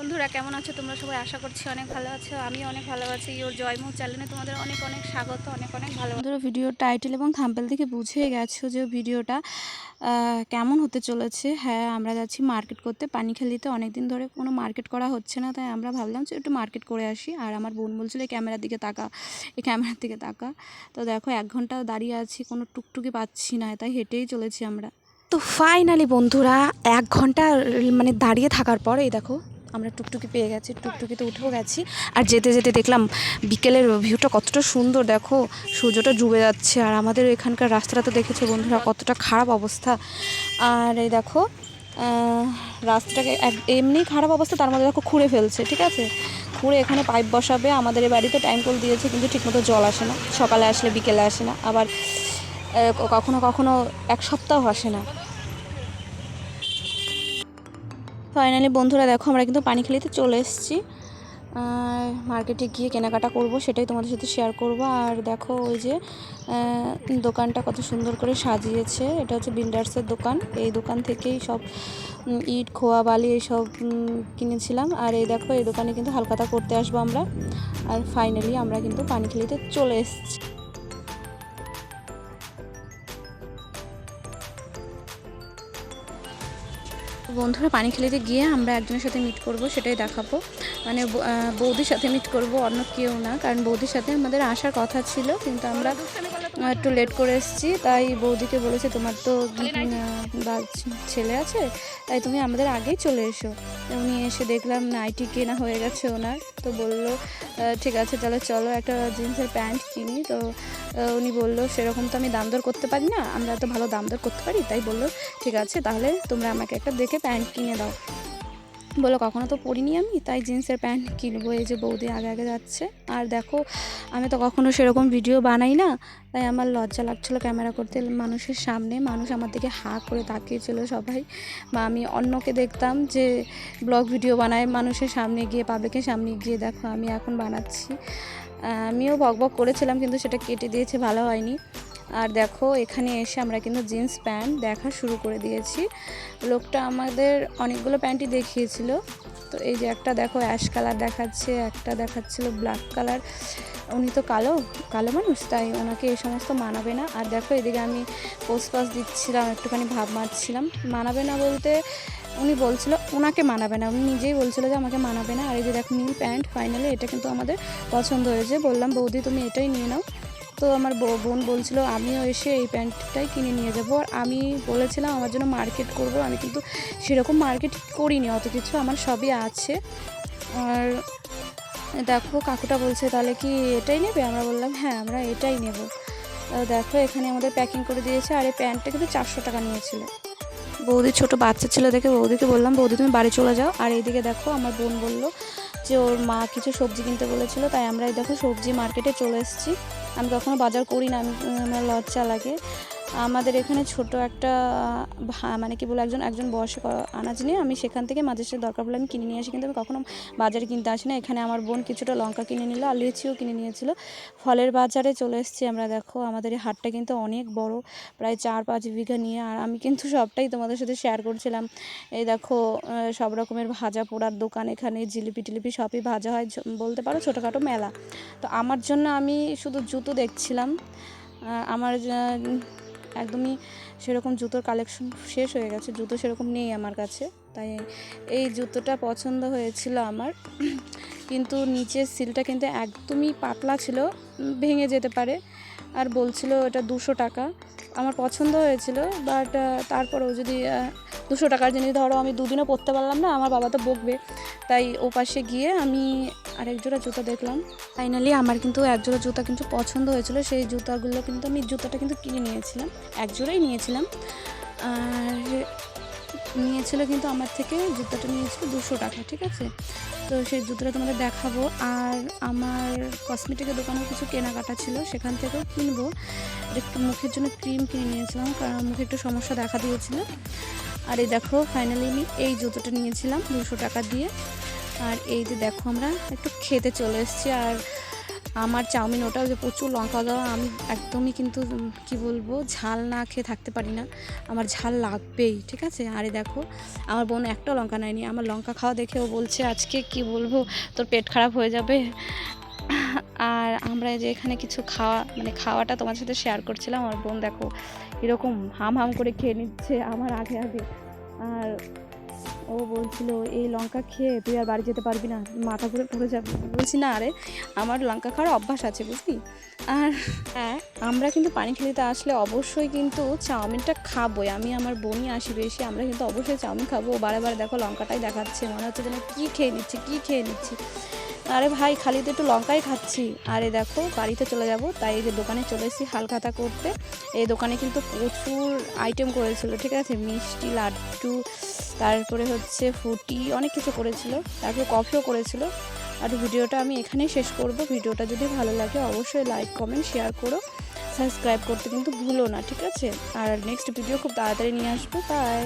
বন্ধুরা কেমন আছো তোমরা সবাই? আশা করছি অনেক ভালো আছো। আমি অনেক ভালো আছি। ইওর জয়মুখ চ্যানেলে তোমাদের অনেক অনেক স্বাগত, অনেক অনেক ভালো। বন্ধুরা, ভিডিওর টাইটেল এবং থাম্বনেল থেকে বুঝে গেছো যে ভিডিওটা কেমন হতে চলেছে। হ্যাঁ, আমরা যাচ্ছি মার্কেট করতে পানিখালিতে। অনেকদিন ধরে কোনো মার্কেট করা হচ্ছে না, তাই আমরা ভাবলাম যে একটু মার্কেট করে আসি। আর আমার বোন বলছিল এই ক্যামেরার দিকে তাকা, এই ক্যামেরার দিকে তাকা। তো দেখো 1 ঘন্টা দাঁড়িয়ে আছি, কোনো টুকটুকি পাচ্ছি না, তাই হেঁটেই চলেছি আমরা। তো ফাইনালি বন্ধুরা 1 ঘন্টা মানে দাঁড়িয়ে থাকার পর এই দেখো আমরা টুকটুকি পেয়ে গেছি, টুকটুকিতে উঠেও গেছি। আর যেতে যেতে দেখলাম বিকেলের ভিউটা কতটা সুন্দর, দেখো সূর্যটা ডুবে যাচ্ছে। আর আমাদের এখানকার রাস্তাটা তো দেখেছো বন্ধুরা কতটা খারাপ অবস্থা। আর এই দেখো রাস্তাটাকে এমনি খারাপ অবস্থা, তার মধ্যে দেখো খুঁড়ে ফেলছে, ঠিক আছে, খুঁড়ে এখানে পাইপ বসাবে। আমাদের এই বাড়িতে টাইম কল দিয়েছে, কিন্তু ঠিকমতো জল আসে না, সকালে আসলে বিকেলে আসে না, আবার কখনো কখনো 1 সপ্তাহ আসে না। ফাইনালি বন্ধুরা দেখো আমরা কিন্তু পানিখালিতে চলে এসেছি। মার্কেটে গিয়ে কেনাকাটা করব, সেটাই তোমাদের সাথে শেয়ার করব। আর দেখো ওই যে দোকানটা কত সুন্দর করে সাজিয়েছে, এটা হচ্ছে বিল্ডার্সের দোকান। এই দোকান থেকেই সব ইট, খোয়া, বালি এইসব কিনেছিলাম। আর এই দেখো এই দোকানে কিন্তু হালখাতা করতে আসবো আমরা। আর ফাইনালি আমরা কিন্তু পানিখালিতে চলে এসেছি। বন্ধুরা পানিখালিতে গিয়ে আমরা একজনের সাথে মিট করব, সেটাই দেখাবো। মানে বৌদির সাথে মিট করব, অন্য কেউ না। কারণ বৌদির সাথে আমাদের আসার কথা ছিল, কিন্তু আমরা একটু লেট করে এসেছি। তাই বৌদিকে বলেছে তোমার তো ছেলে আছে, তাই তুমি আমাদের আগেই চলে এসো। উনি এসে দেখলাম নাইটি কেনা হয়ে গেছে ওনার। তো বললো ঠিক আছে তাহলে চলো একটা জিন্সের প্যান্ট কিনি। তো উনি বললো সেরকম তো আমি দাম দর করতে পারি না, আমরা তো ভালো দাম দর করতে পারি। তাই বললো ঠিক আছে তাহলে তোমরা আমাকে একটা দেখে প্যান্ট কিনে দাও। বলো কখনো তো পরিনি আমি, তাই জিন্সের প্যান্ট কিনবো। এই যে বৌদি আগে আগে যাচ্ছে। আর দেখো আমি তো কখনো সেরকম ভিডিও বানাই না, তাই আমার লজ্জা লাগছিলো ক্যামেরা করতে মানুষের সামনে। মানুষ আমার দিকে হাঁ করে তাকিয়েছিল সবাই। বা আমি অন্যকে দেখতাম যে ব্লগ ভিডিও বানায় মানুষের সামনে গিয়ে, পাবলিকের সামনে গিয়ে। দেখো আমি এখন বানাচ্ছি। আমিও বকবক করেছিলাম, কিন্তু সেটা কেটে দিয়েছে, ভালো হয়নি। আর দেখো এখানে এসে আমরা কিন্তু জিন্স প্যান্ট দেখা শুরু করে দিয়েছি। লোকটা আমাদের অনেকগুলো প্যান্টই দেখিয়েছিল। তো এই যে একটা দেখো অ্যাশ কালার দেখাচ্ছে, একটা দেখাচ্ছিল ব্ল্যাক কালার। উনি তো কালো কালো মানুষ, তাই ওনাকে এই সমস্ত মানাবে না। আর দেখো এদিকে আমি পোস্ট দিচ্ছিলাম, একটুখানি ভাব মারছিলাম। মানাবে না বলতে উনি বলছিল ওনাকে মানাবে না, উনি নিজেই বলছিল যে আমাকে মানাবে না। আর এই যে দেখো নীল প্যান্ট, ফাইনালি এটা কিন্তু আমাদের পছন্দ হয়েছে। বললাম বৌদি তুমি এটাই নিয়ে নাও। তো আমার বোন বলছিল আমিও এসে এই প্যান্টটাই কিনে নিয়ে যাবো। আর আমি বলেছিলাম আমার জন্য মার্কেট করব, আমি কিন্তু সেরকম মার্কেট করিনি অত কিছু, আমার সবই আছে। আর দেখো কাকুটা বলছে তাহলে কি এটাই নেবে? আমরা বললাম হ্যাঁ আমরা এটাই নেব। দেখো এখানে আমাদের প্যাকিং করে দিয়েছে। আর এই প্যান্টটা কিন্তু 400 টাকা নিয়েছিল। বৌদির ছোট বাচ্চা ছিল দেখে বৌদিকে বললাম বৌদি তুমি বাড়ি চলে যাও। আর এইদিকে দেখো আমার বোন বলল যে ওর মা কিছু সবজি কিনতে বলেছিল, তাই আমরা এই দেখো সবজি মার্কেটে চলে এসেছি। আমি কখনো বাজার করি না, আমার লজ্জা লাগে। আমাদের এখানে ছোট একটা মানে কি বলে একজন বয়স্ক আনাজ নিয়ে, আমি সেখান থেকে মাঝে সাথে দরকার পড়লে আমি কিনে নিয়ে আসি, কিন্তু আমি কখনো বাজারে কিনতে আসি না। এখানে আমার বোন কিছুটা লঙ্কা কিনে নিল, আর লিচিও কিনে নিয়েছিল। ফলের বাজারে চলে এসেছি আমরা। দেখো আমাদের এই হাটটা কিন্তু অনেক বড়, প্রায় 4-5 বিঘা নিয়ে। আর আমি কিন্তু সবটাই তোমাদের সাথে শেয়ার করছিলাম। এই দেখো সব রকমের ভাজা পোড়ার দোকান, এখানে জিলিপি টিলিপি সবই ভাজা হয়, বলতে পারো ছোটোখাটো মেলা। তো আমার জন্য আমি শুধু জুতো দেখছিলাম। আমার একদমই সেরকম জুতোর কালেকশন শেষ হয়ে গেছে, জুতো সেরকম নেই আমার কাছে। তাই এই জুতোটা পছন্দ হয়েছিল আমার, কিন্তু নিচের সিলটা কিন্তু একদমই পাতলা ছিল, ভেঙে যেতে পারে। আর বলছিল এটা 200 টাকা। আমার পছন্দ হয়েছিল, বাট তারপরেও যদি 200 টাকার জিনিস ধরো আমি 2 দিনও পরতে পারলাম না, আমার বাবা তো বকবে। তাই ও পাশে গিয়ে আমি আরেক জোড়া জুতো দেখলাম। ফাইনালি আমার কিন্তু এক জোড়া জুতা কিন্তু পছন্দ হয়েছিল। সেই জুতাগুলো কিন্তু আমি জুতাটা কিন্তু কিনে নিয়েছিলাম, এক জোড়াই নিয়েছিলাম। আর নিয়েছিল কিন্তু আমার থেকে, জুতাটা নিয়েছিল 200 টাকা, ঠিক আছে। তো সেই জুতোটা তোমাদের দেখাবো। আর আমার কসমেটিকের দোকানেও কিছু কেনাকাটা ছিল, সেখান থেকেও কিনবো। একটু মুখের জন্য ক্রিম কিনে নিয়েছিলাম, কারণ মুখে একটু সমস্যা দেখা দিয়েছিল। আর এই দেখো ফাইনালি আমি এই জুতোটা নিয়েছিলাম 200 টাকা দিয়ে। আর এই যে দেখো আমরা একটু খেতে চলে এসেছি। আর আমার চাউমিন ওটাও যে প্রচুর লঙ্কা দেওয়া, আমি একদমই কিন্তু কি বলবো ঝাল না খেয়ে থাকতে পারি না, আমার ঝাল লাগবেই, ঠিক আছে। আরে দেখো আমার বোন একটা লঙ্কা নেয়নি, আমার লঙ্কা খাওয়া দেখেও বলছে আজকে কি বলবো তোর পেট খারাপ হয়ে যাবে। আর আমরা যে এখানে কিছু খাওয়াটা তোমার সাথে শেয়ার করছিলাম, আমার বোন দেখো এরকম হাম হাম করে খেয়ে নিচ্ছে আমার আগে আগে। আর ও বলছিল এই লঙ্কা খেয়ে তুই আর বাড়ি যেতে পারবি না, মাথা ঘুরে পড়ে যাবি। বলছি না আরে আমার লঙ্কা খাওয়ার অভ্যাস আছে বুঝলি। আর হ্যাঁ, আমরা কিন্তু পানিখালিতে আসলে অবশ্যই কিন্তু চাউমিনটা খাবোই, আমি আমার বোনই আসি বেশি, আমরা কিন্তু অবশ্যই চাউমিন খাবো। বারে বারে দেখো লঙ্কাটাই দেখাচ্ছে, মনে হচ্ছে যেন কী খেয়ে নিচ্ছি। আরে ভাই খালি তো একটু লঙ্কাই খাচ্ছি। আরে দেখো বাড়িতে চলে যাব, তাই এই যে দোকানে চলে এসেছি হালখাতা করতে। এই দোকানে কিন্তু প্রচুর আইটেম করেছিল, ঠিক আছে, মিষ্টি, লাড্ডু, তারপরে হচ্ছে ফুটি, অনেক কিছু করেছিল, তারপরে কফিও করেছিল। আর ভিডিওটা আমি এখানেই শেষ করব। ভিডিওটা যদি ভালো লাগে অবশ্যই লাইক কমেন্ট শেয়ার করো, সাবস্ক্রাইব করতে কিন্তু ভুলো না, ঠিক আছে। আর নেক্সট ভিডিও খুব তাড়াতাড়ি নিয়ে আসবো। বাই।